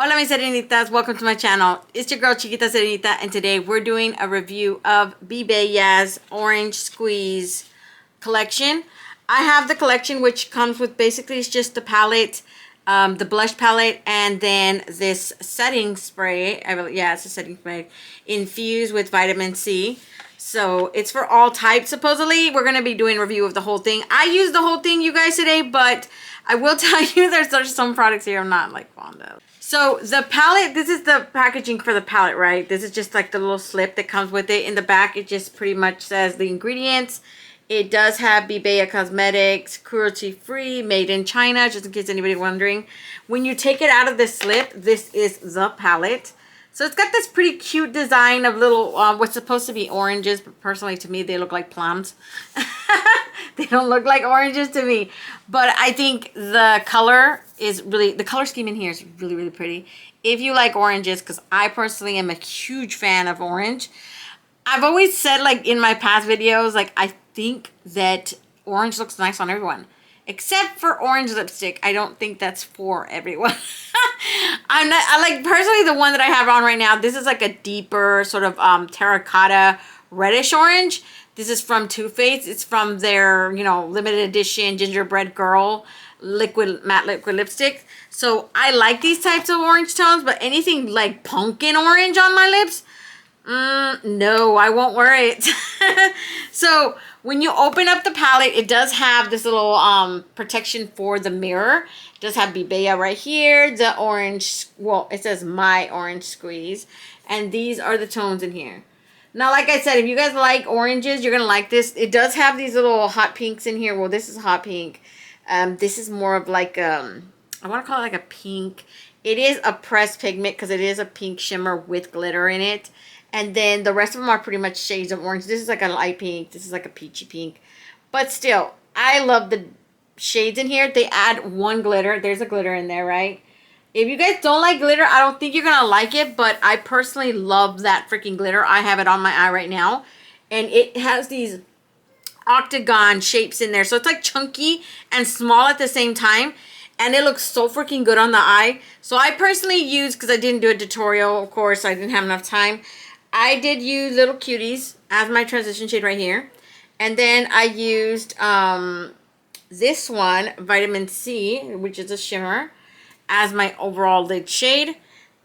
Hola mis serenitas, welcome to my channel. It's your girl Chiquita Serenita, and today we're doing a review of BeBella's Orange Squeeze collection. I have the collection which comes with basically it's just the palette, the blush palette, and then this setting spray. It's a setting spray infused with vitamin C. So it's for all types. Supposedly we're going to be doing a review of the whole thing. I use the whole thing, you guys, today, but I will tell you there's some products here I'm not like fond of. So the palette, this is the packaging for the palette, right? This is just like the little slip that comes with it. In the back, it just pretty much says the ingredients. It does have BeBella Cosmetics, cruelty-free, made in China, just in case anybody wondering. When you take it out of the slip, this is the palette. So it's got this pretty cute design of little, what's supposed to be oranges, but personally to me, they look like plums. They don't look like oranges to me. But I think the color is really, the color scheme in here is really, really pretty. If you like oranges, because I personally am a huge fan of orange. I've always said, like, in my past videos, like, I think that orange looks nice on everyone. Except for orange lipstick. I don't think that's for everyone. I like, personally, the one that I have on right now, this is like a deeper sort of terracotta reddish orange. This is from Too Faced. It's from their, you know, limited edition Gingerbread Girl matte liquid lipstick. So I like these types of orange tones, but anything like pumpkin orange on my lips, no, I won't wear it. So when you open up the palette, it does have this little protection for the mirror. It does have BeBella right here, the orange, well, it says My Orange Squeeze, and these are the tones in here. Now, like I said, if you guys like oranges, you're gonna like this. It does have these little hot pinks in here. Well, this is hot pink. This is more of like I want to call it like a pink. It is a pressed pigment because it is a pink shimmer with glitter in it. And then the rest of them are pretty much shades of orange. This is like a light pink. This is like a peachy pink. But still, I love the shades in here. They add one glitter. There's a glitter in there, right? If you guys don't like glitter, I don't think you're going to like it. But I personally love that freaking glitter. I have it on my eye right now. And it has these octagon shapes in there. So it's like chunky and small at the same time. And it looks so freaking good on the eye. So I personally use, because I didn't do a tutorial, of course, I didn't have enough time. I did use Little Cuties as my transition shade right here. And then I used this one, Vitamin C, which is a shimmer, as my overall lid shade.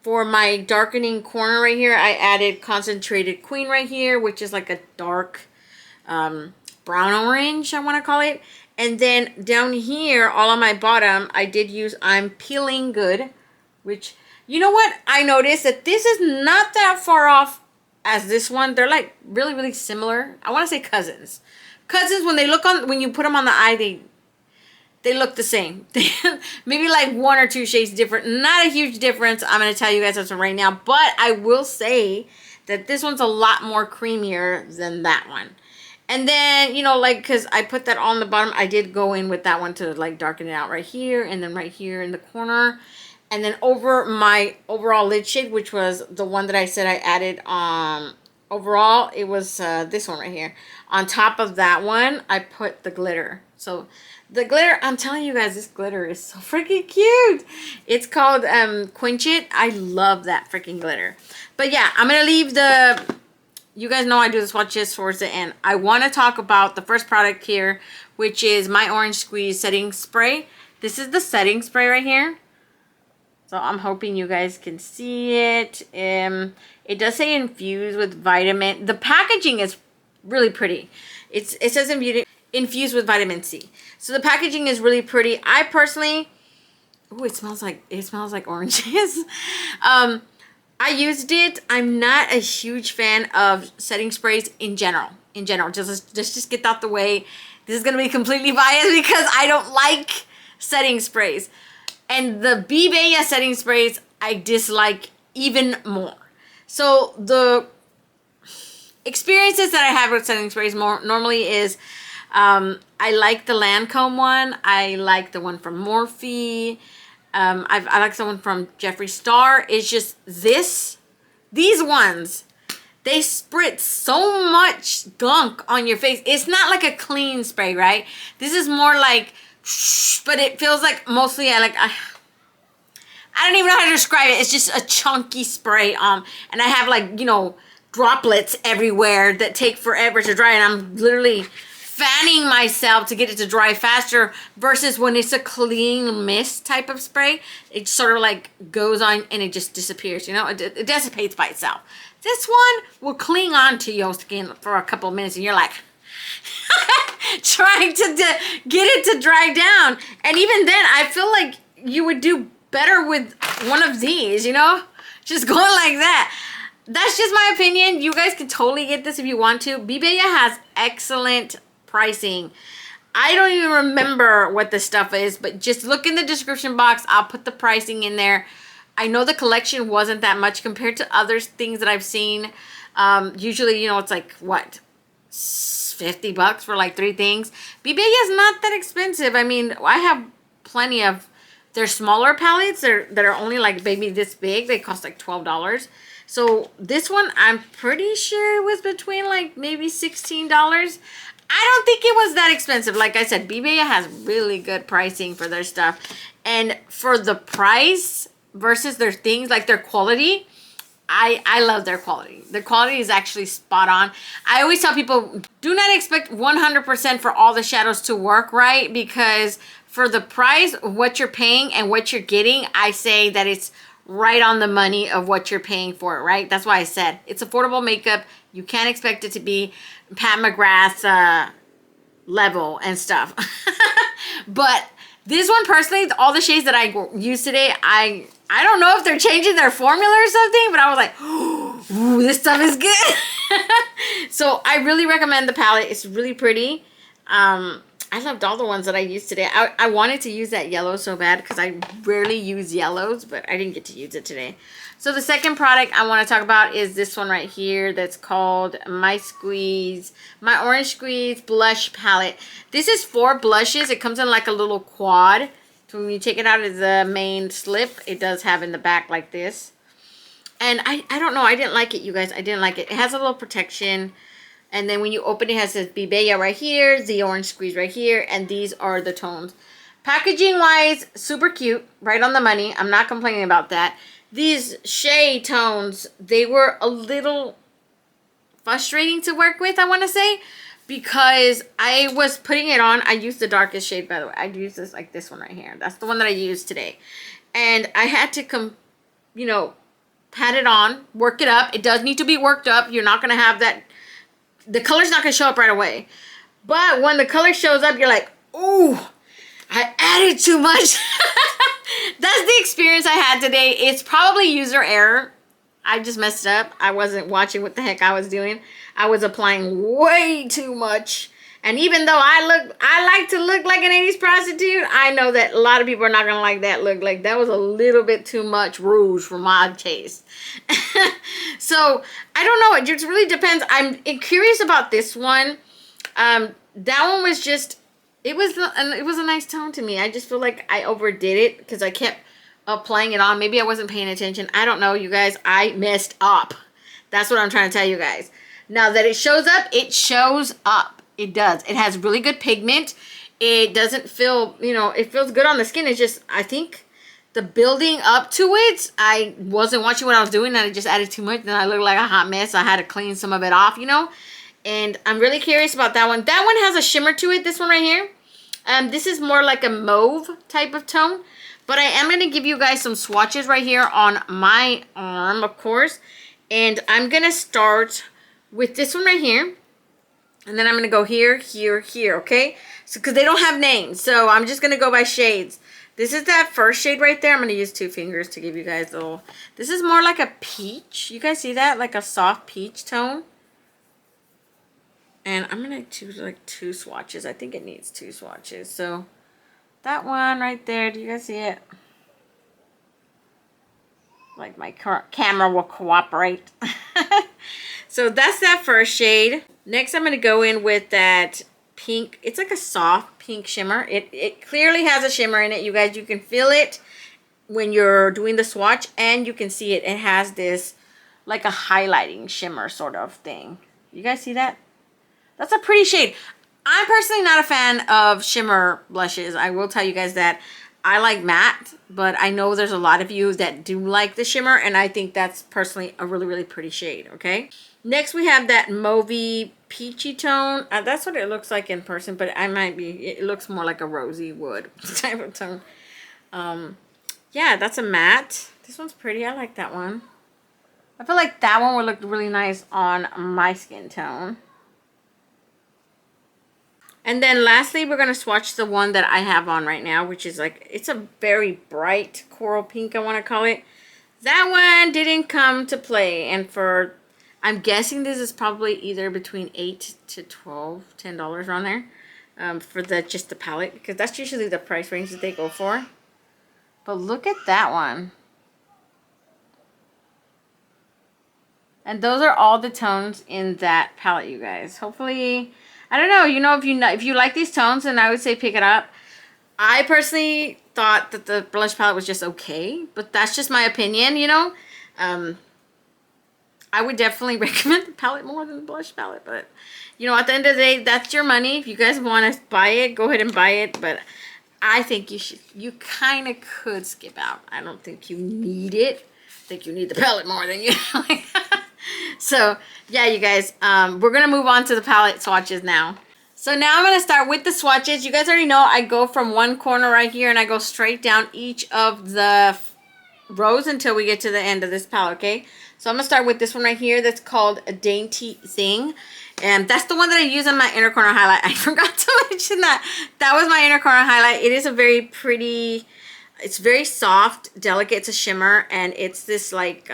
For my darkening corner right here, I added Concentrated Queen right here, which is like a dark brown orange, I want to call it. And then down here, all on my bottom, I did use I'm Peeling Good, which, you know what? I noticed that this is not that far off as this one. They're like really, really similar. I want to say cousins. Cousins, when they look on, when you put them on the eye, they look the same. Maybe like one or two shades different. Not a huge difference. I'm going to tell you guys this one right now. But I will say that this one's a lot more creamier than that one. And then, you know, like, because I put that on the bottom, I did go in with that one to like darken it out right here. And then right here in the corner. And then over my overall lid shade, which was the one that I said I added overall, it was this one right here. On top of that one, I put the glitter. So the glitter, I'm telling you guys, this glitter is so freaking cute. It's called Quench It. I love that freaking glitter. But yeah, I'm going to leave the, you guys know I do the swatches towards the end. I want to talk about the first product here, which is My Orange Squeeze Setting Spray. This is the setting spray right here. So I'm hoping you guys can see it. It does say infused with vitamin. The packaging is really pretty. It says infused with vitamin C. So the packaging is really pretty. I personally, oh, it smells like oranges. I used it. I'm not a huge fan of setting sprays in general. Just get out the way. This is gonna be completely biased because I don't like setting sprays. And the BeBella setting sprays, I dislike even more. So the experiences that I have with setting sprays normally is, I like the Lancome one. I like the one from Morphe. I like the one from Jeffree Star. It's just these ones, they spritz so much gunk on your face. It's not like a clean spray, right? This is more like, but it feels like mostly I I don't even know how to describe it. It's just a chunky spray. And I have like, you know, droplets everywhere that take forever to dry, and I'm literally fanning myself to get it to dry faster versus when it's a clean mist type of spray. It sort of like goes on and it just disappears, you know, it dissipates by itself. This one will cling on to your skin for a couple of minutes and you're like trying to get it to dry down. And even then, I feel like you would do better with one of these, you know, just going like that. That's just my opinion. You guys can totally get this if you want to. BeBella has excellent pricing. I don't even remember what the stuff is, but just look in the description box. I'll put the pricing in there. I know the collection wasn't that much compared to other things that I've seen. Usually, you know, it's like, what, $50 for like 3 things. BeBella is not that expensive. I mean, I have plenty of their smaller palettes that are only like maybe this big. They cost like $12. So this one, I'm pretty sure it was between like maybe $16. I don't think it was that expensive. Like I said, BeBella has really good pricing for their stuff. And for the price versus their things, like their quality, I love their quality. Their quality is actually spot on. I always tell people, do not expect 100% for all the shadows to work right, because for the price, what you're paying and what you're getting, I say that it's right on the money of what you're paying for it, right? That's why I said it's affordable makeup. You can't expect it to be Pat McGrath's level and stuff. But this one personally, all the shades that I used today, I don't know if they're changing their formula or something, but I was like, ooh, this stuff is good. So I really recommend the palette. It's really pretty. I loved all the ones that I used today. I wanted to use that yellow so bad because I rarely use yellows, but I didn't get to use it today. So the second product I want to talk about is this one right here that's called My Orange Squeeze Blush Palette. This is 4 blushes. It comes in like a little quad. So when you take it out of the main slip, it does have in the back like this. And I don't know. I didn't like it, you guys. I didn't like it. It has a little protection. And then when you open it, it has this BeBella right here, the Orange Squeeze right here, and these are the tones. Packaging-wise, super cute, right on the money. I'm not complaining about that. These shade tones, they were a little frustrating to work with, I want to say, because I was putting it on. I used the darkest shade, by the way. I used this, like this one right here. That's the one that I used today. And I had to, you know, pat it on, work it up. It does need to be worked up. You're not going to have that. The color's not going to show up right away. But when the color shows up, you're like, ooh, I added too much. That's the experience I had today. It's probably user error. I just messed up. I wasn't watching what the heck I was doing. I was applying way too much. And even though I like to look like an 80s prostitute, I know that a lot of people are not going to like that look. Like, that was a little bit too much rouge for my taste. So, I don't know. It just really depends. I'm curious about this one. That one was just, it was a nice tone to me. I just feel like I overdid it because I kept applying it on. Maybe I wasn't paying attention. I don't know, you guys. I messed up. That's what I'm trying to tell you guys. Now that it shows up, it shows up. It does. It has really good pigment. It doesn't feel, you know, it feels good on the skin. It's just, I think the building up to it, I wasn't watching what I was doing and I just added too much. Then I looked like a hot mess. I had to clean some of it off, you know. And I'm really curious about that one. That one has a shimmer to it, this one right here. This is more like a mauve type of tone. But I am going to give you guys some swatches right here on my arm, of course. And I'm going to start with this one right here. And then I'm going to go here, here, here, okay? So, because they don't have names. So, I'm just going to go by shades. This is that first shade right there. I'm going to use 2 fingers to give you guys a little... This is more like a peach. You guys see that? Like a soft peach tone. And I'm going to choose like 2 swatches. I think it needs 2 swatches. So, that one right there. Do you guys see it? Like my camera will cooperate. So, that's that first shade. Next, I'm going to go in with that pink. It's like a soft pink shimmer. It clearly has a shimmer in it, you guys. You can feel it when you're doing the swatch, and you can see it. It has this like a highlighting shimmer sort of thing. You guys see that? That's a pretty shade. I'm personally not a fan of shimmer blushes. I will tell you guys that. I like matte, but I know there's a lot of you that do like the shimmer, and I think that's personally a really, really pretty shade, okay? Next, we have that mauvey peachy tone. That's what it looks like in person, but it looks more like a rosy wood type of tone. Yeah, that's a matte. This one's pretty. I like that one. I feel like that one would look really nice on my skin tone. And then lastly, we're going to swatch the one that I have on right now, which is like, it's a very bright coral pink, I want to call it. That one didn't come to play. And for, I'm guessing this is probably either between $8 to $10 around there. For just the palette, because that's usually the price range that they go for. But look at that one. And those are all the tones in that palette, you guys. Hopefully, I don't know, if you like these tones, then I would say pick it up. I personally thought that the blush palette was just okay, but that's just my opinion, I would definitely recommend the palette more than the blush palette, but at the end of the day, that's your money. If you guys want to buy it, go ahead and buy it, but I think you kind of could skip out. I don't think you need it. I think you need the palette more than you like. So yeah, you guys, we're gonna move on to the palette swatches now. So now I'm gonna start with the swatches. You guys already know I go from one corner right here and I go straight down each of the rows until we get to the end of this palette, okay? So I'm gonna start with this one right here that's called a Dainty Thing. And that's the one that I use on my inner corner highlight. I forgot to mention that. That was my inner corner highlight. It is a very pretty, it's very soft, delicate. It's a shimmer, and it's this like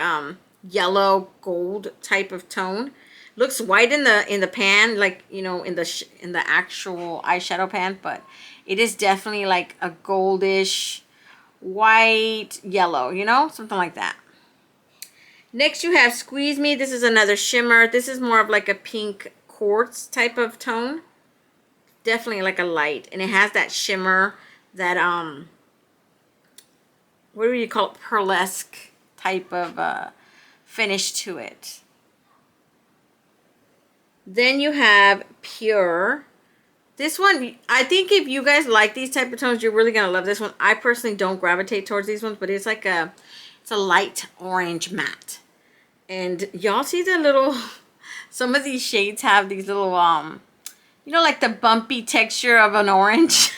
yellow gold type of tone. Looks white in the pan, like in the actual eyeshadow pan, but it is definitely like a goldish white yellow, something like that. Next you have Squeeze Me. This is another shimmer. This is more of like a pink quartz type of tone. Definitely like a light, and it has that shimmer, that what do you call it, pearlesque type of finish to it. Then you have Pure. This one, I think if you guys like these type of tones, you're really gonna love this one. I personally don't gravitate towards these ones, but it's like it's a light orange matte. And y'all see the little, some of these shades have these little like the bumpy texture of an orange.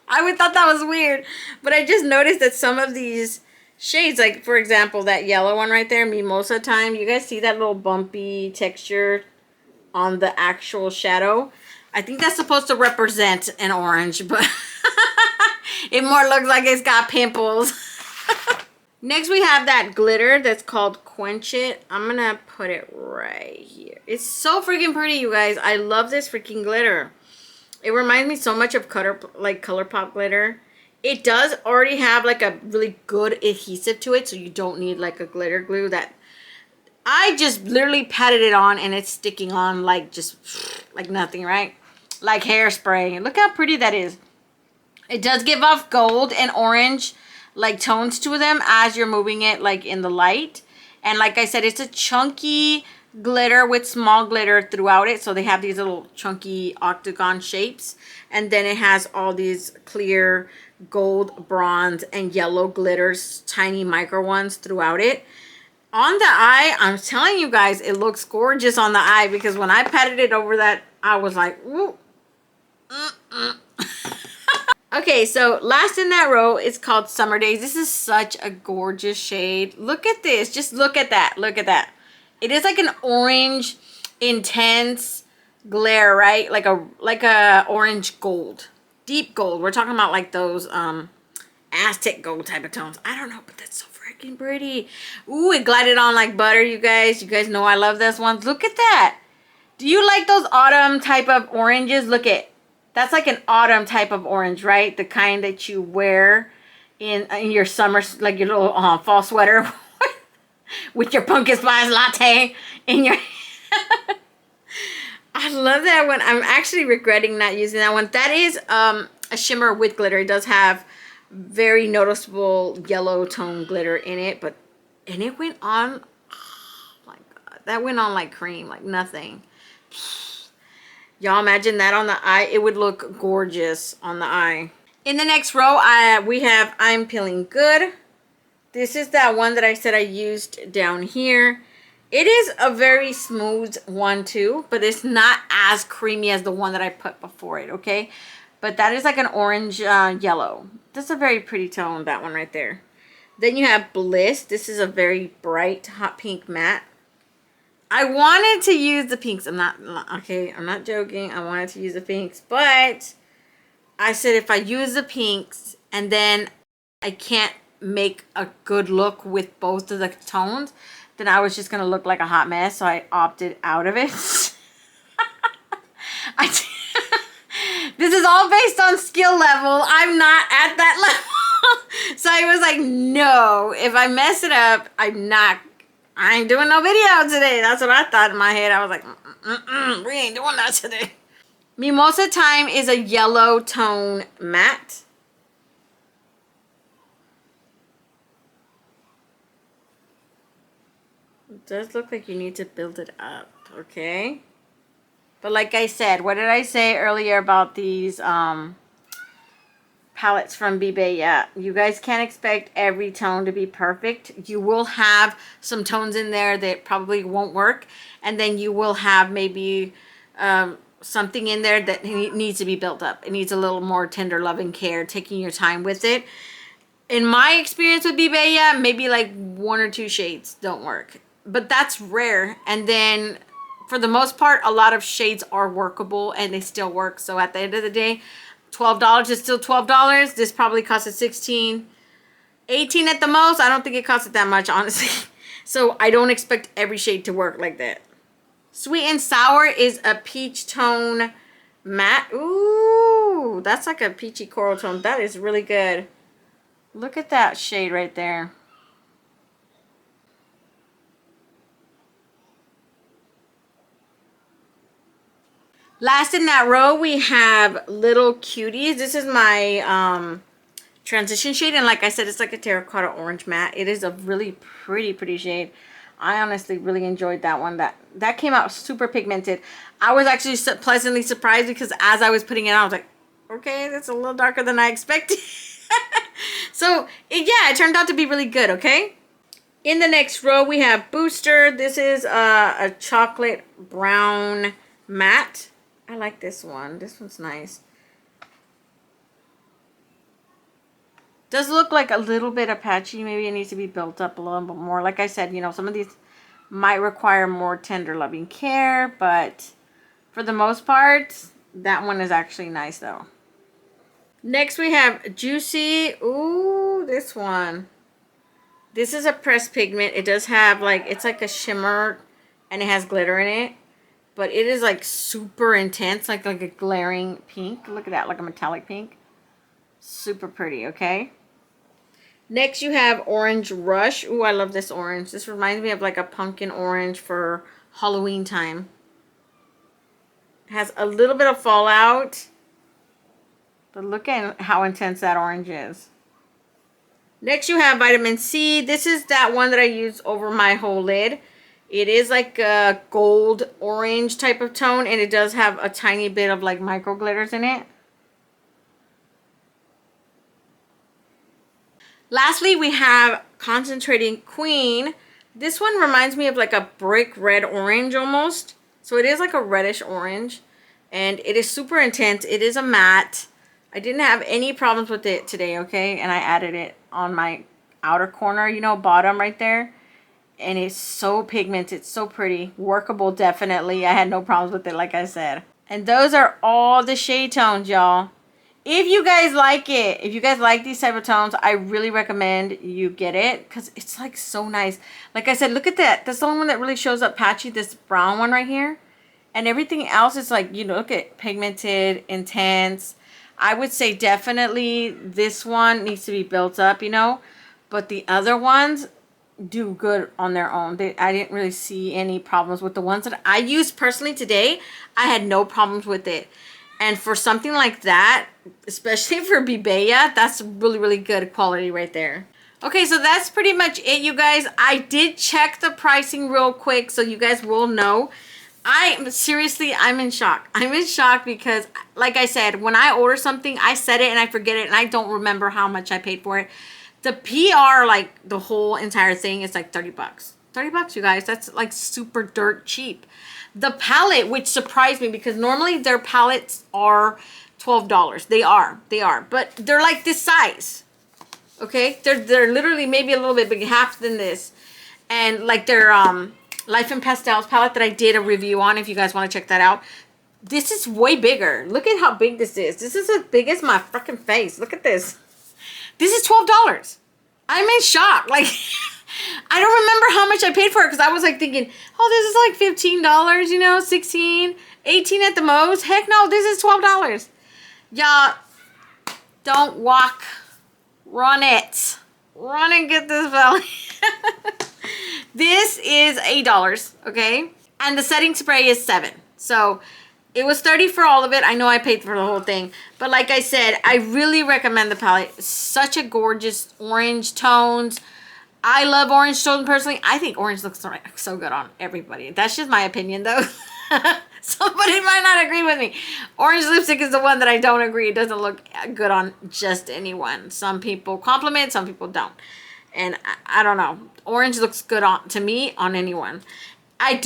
I would thought that was weird, but I just noticed that some of these shades, like for example that yellow one right there, Mimosa Time, you guys see that little bumpy texture on the actual shadow? I think that's supposed to represent an orange, but it more looks like it's got pimples. Next we have that glitter that's called Quench It. I'm gonna put it right here. It's so freaking pretty, you guys. I love this freaking glitter. It reminds me so much of ColourPop glitter. It does already have like a really good adhesive to it, so you don't need like a glitter glue. That I just literally patted it on and it's sticking on like just like nothing, right? Like hairspray. Look how pretty that is. It does give off gold and orange like tones to them as you're moving it like in the light. And like I said, it's a chunky glitter with small glitter throughout it. So they have these little chunky octagon shapes. And then it has all these clear gold, bronze, and yellow glitters, tiny micro ones throughout it. On the eye, I'm telling you guys, it looks gorgeous on the eye, because when I patted it over that, I was like, ooh. Okay, so last in that row is called Summer Days. This is such a gorgeous shade. Look at this. Just look at that. Look at that. It is like an orange, intense glare, right? Like a orange gold. Deep gold. We're talking about like those Aztec gold type of tones. I don't know, but that's so freaking pretty. Ooh, it glided on like butter, you guys. You guys know I love this one. Look at that. Do you like those autumn type of oranges? Look at, that's like an autumn type of orange, right? The kind that you wear in your summer, like your little fall sweater with your pumpkin spice latte in your... I love that one. I'm actually regretting not using that one. That is a shimmer with glitter. It does have very noticeable yellow tone glitter in it, and it went on, oh my god, that went on like cream, like nothing. Y'all imagine that on the eye. It would look gorgeous on the eye. In the next row, we have I'm Feeling Good. This is that one that I said I used down here. It is a very smooth one too, but it's not as creamy as the one that I put before it, okay? But that is like an orange yellow. That's a very pretty tone, that one right there. Then you have Bliss. This is a very bright hot pink matte. I wanted to use the pinks. I'm not joking. I wanted to use the pinks, but I said if I use the pinks and then I can't make a good look with both of the tones, then I was just going to look like a hot mess. So I opted out of it. This is all based on skill level. I'm not at that level. So I was like, no, if I mess it up, I ain't doing no video today. That's what I thought in my head. I was like, we ain't doing that today. Mimosa Time is a yellow tone matte. It does look like you need to build it up, okay? But like I said, what did I say earlier about these palettes from BeBella? You guys can't expect every tone to be perfect. You will have some tones in there that probably won't work. And then you will have maybe something in there that needs to be built up. It needs a little more tender loving care, taking your time with it. In my experience with BeBella, maybe like 1 or 2 shades don't work. But that's rare. And then for the most part, a lot of shades are workable and they still work. So at the end of the day, $12 is still $12. This probably costed $16, $18 at the most. I don't think it costed that much, honestly. So I don't expect every shade to work like that. Sweet and Sour is a peach tone matte. Ooh, that's like a peachy coral tone. That is really good. Look at that shade right there. Last in that row, we have Little Cuties. This is my transition shade. And like I said, it's like a terracotta orange matte. It is a really pretty shade. I honestly really enjoyed that one. That came out super pigmented. I was actually pleasantly surprised because as I was putting it on, I was like, okay, that's a little darker than I expected. So, yeah, it turned out to be really good, okay? In the next row, we have Booster. This is a chocolate brown matte. I like this one. This one's nice. Does look like a little bit patchy. Maybe it needs to be built up a little bit more. Like I said, you know, some of these might require more tender loving care, but for the most part, that one is actually nice though. Next we have Juicy. Ooh, this one. This is a pressed pigment. It does have like, it's like a shimmer and it has glitter in it. But it is like super intense, like a glaring pink. Look at that, like a metallic pink. Super pretty, okay? Next you have Orange Rush. Ooh, I love this orange. This reminds me of like a pumpkin orange for Halloween time. It has a little bit of fallout. But look at how intense that orange is. Next you have Vitamin C. This is that one that I use over my whole lid. It is like a gold orange type of tone, and it does have a tiny bit of like micro glitters in it. Lastly, we have Concentrating Queen. This one reminds me of like a brick red orange almost. So it is like a reddish orange, and it is super intense. It is a matte. I didn't have any problems with it today, okay? And I added it on my outer corner, you know, bottom right there. And it's so pigmented, so pretty, workable definitely. I had no problems with it, like I said. And those are all the shade tones, y'all. If you guys like it, if you guys like these type of tones, I really recommend you get it because it's like so nice. Like I said, look at that. That's the only one that really shows up patchy, this brown one right here. And everything else is like, you know, look at pigmented, intense. I would say definitely this one needs to be built up, you know. But the other ones do good on their own. I didn't really see any problems with the ones that I used personally today. I had no problems with it. And for something like that, especially for BeBella, that's really good quality right there. Okay, so that's pretty much it, you guys. I did check the pricing real quick so you guys will know. I'm in shock. I'm in shock because, like I said, when I order something, I set it and I forget it and I don't remember how much I paid for it. The PR, like the whole entire thing, is like 30 bucks. 30 bucks, you guys. That's like super dirt cheap. The palette, which surprised me because normally their palettes are $12. They are. But they're like this size. Okay? They're literally maybe a little bit big, half than this. And like their Life in Pastels palette that I did a review on, if you guys want to check that out. This is way bigger. Look at how big this is. This is as big as my freaking face. Look at this. This is $12. I'm in shock. Like, I don't remember how much I paid for it because I was like thinking, oh, this is like $15, you know, 16, 18 at the most. Heck no, this is $12. Y'all, don't walk. Run it. Run and get this belly. This is $8, okay? And the setting spray is $7. So it was $30 for all of it. I know I paid for the whole thing. But like I said, I really recommend the palette. It's such a gorgeous orange tones. I love orange tones personally. I think orange looks so good on everybody. That's just my opinion though. Somebody might not agree with me. Orange lipstick is the one that I don't agree. It doesn't look good on just anyone. Some people compliment, some people don't. And I don't know. Orange looks good on to me on anyone. I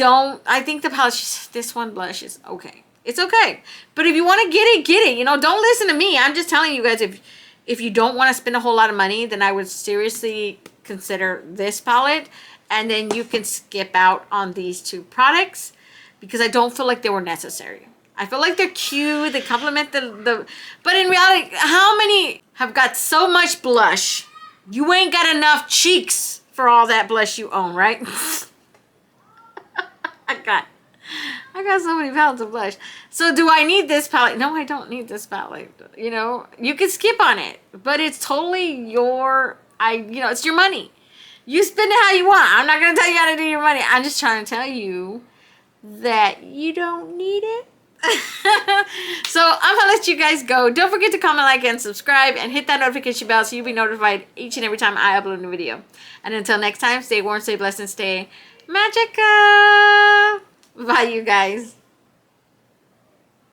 think the palette, this one blush is okay. It's okay. But if you want to get it. You know, don't listen to me. I'm just telling you guys, if you don't want to spend a whole lot of money, then I would seriously consider this palette. And then you can skip out on these two products because I don't feel like they were necessary. I feel like they're cute. They complement the but in reality, how many have got so much blush? You ain't got enough cheeks for all that blush you own, right? I got so many palettes of blush. So do I need this palette? No, I don't need this palette. You know, you can skip on it, but it's totally it's your money. You spend it how you want. I'm not going to tell you how to do your money. I'm just trying to tell you that you don't need it. So I'm gonna let you guys go. Don't forget to comment, like, and subscribe, and hit that notification bell so you'll be notified each and every time I upload a new video. And until next time, stay warm, stay blessed, and stay magical. Bye, you guys.